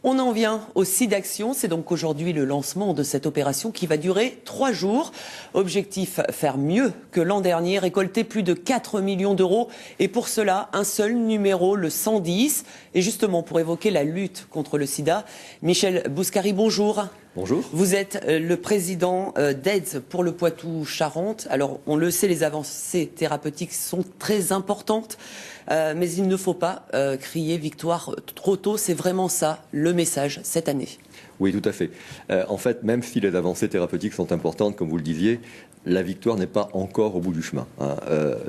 On en vient au SIDAction. C'est donc aujourd'hui le lancement de cette opération qui va durer 3 jours. Objectif, faire mieux que l'an dernier, récolter plus de 4 millions d'euros. Et pour cela, un seul numéro, le 110. Et justement, pour évoquer la lutte contre le sida, Michel Bouscari, bonjour. Bonjour. Vous êtes le président d'AIDS pour le Poitou-Charentes. Alors, on le sait, les avancées thérapeutiques sont très importantes, mais il ne faut pas crier victoire trop tôt. C'est vraiment ça, le message cette année. Oui, tout à fait. En fait, même si les avancées thérapeutiques sont importantes, comme vous le disiez, la victoire n'est pas encore au bout du chemin.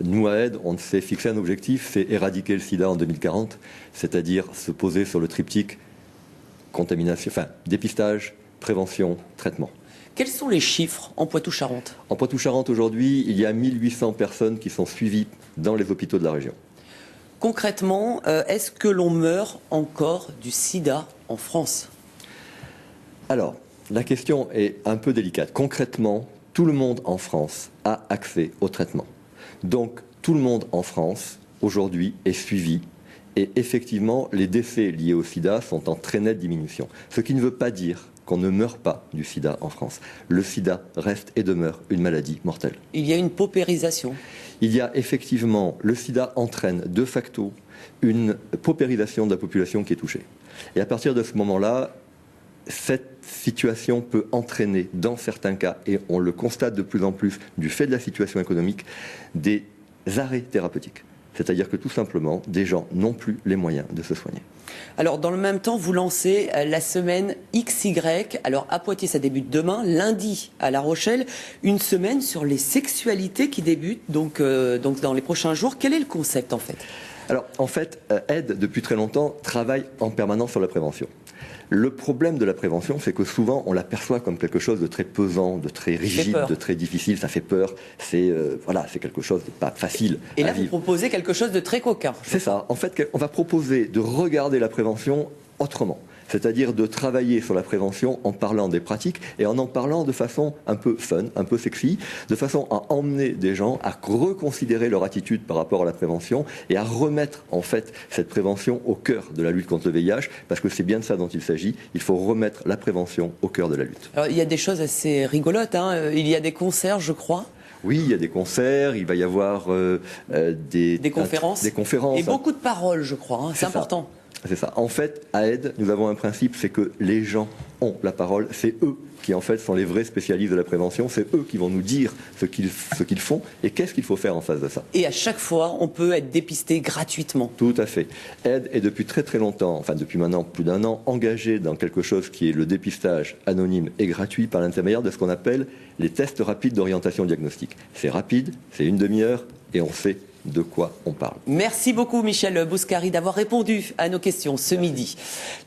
Nous, à AIDS, on s'est fixé un objectif, c'est éradiquer le sida en 2040, c'est-à-dire se poser sur le triptyque contamination, dépistage, prévention, traitement. Quels sont les chiffres en Poitou-Charentes? En Poitou-Charentes, aujourd'hui, il y a 1800 personnes qui sont suivies dans les hôpitaux de la région. Concrètement, est-ce que l'on meurt encore du sida en France? Alors, la question est un peu délicate. Concrètement, tout le monde en France a accès au traitement. Donc, tout le monde en France, aujourd'hui, est suivi. Et effectivement, les décès liés au sida sont en très nette diminution. Ce qui ne veut pas dire qu'on ne meurt pas du sida en France. Le sida reste et demeure une maladie mortelle. Il y a une paupérisation. Il y a effectivement, le sida entraîne de facto une paupérisation de la population qui est touchée. Et à partir de ce moment-là, cette situation peut entraîner, dans certains cas, et on le constate de plus en plus du fait de la situation économique, des arrêts thérapeutiques. C'est-à-dire que tout simplement, des gens n'ont plus les moyens de se soigner. Alors, dans le même temps, vous lancez la semaine XY. Alors, à Poitiers, ça débute demain. Lundi, à La Rochelle, une semaine sur les sexualités qui débute donc dans les prochains jours. Quel est le concept, en fait? Alors, en fait, AIDS, depuis très longtemps, travaille en permanence sur la prévention. Le problème de la prévention, c'est que souvent, on l'aperçoit comme quelque chose de très pesant, de très rigide, de très difficile. Ça fait peur. C'est quelque chose de pas facile. Et là, vous proposez quelque chose de très coquin. C'est ça. En fait, on va proposer de regarder la prévention autrement. C'est-à-dire de travailler sur la prévention en parlant des pratiques et en parlant de façon un peu fun, un peu sexy, de façon à emmener des gens à reconsidérer leur attitude par rapport à la prévention et à remettre en fait cette prévention au cœur de la lutte contre le VIH, parce que c'est bien de ça dont il s'agit. Il faut remettre la prévention au cœur de la lutte. Alors, il y a des choses assez rigolotes, hein. Il y a des concerts, je crois. Oui, il y a des concerts, il va y avoir des conférences. Et beaucoup de paroles, je crois, hein. C'est important. C'est ça. En fait, à AIDS, nous avons un principe, c'est que les gens ont la parole. C'est eux qui, en fait, sont les vrais spécialistes de la prévention. C'est eux qui vont nous dire ce qu'ils font et qu'est-ce qu'il faut faire en face de ça. Et à chaque fois, on peut être dépisté gratuitement. Tout à fait. AIDS est depuis très très longtemps, enfin depuis maintenant plus d'1 an, engagé dans quelque chose qui est le dépistage anonyme et gratuit par l'intermédiaire de ce qu'on appelle les tests rapides d'orientation diagnostique. C'est rapide, c'est une demi-heure et on sait de quoi on parle. Merci beaucoup Michel Bouscari d'avoir répondu à nos questions ce midi.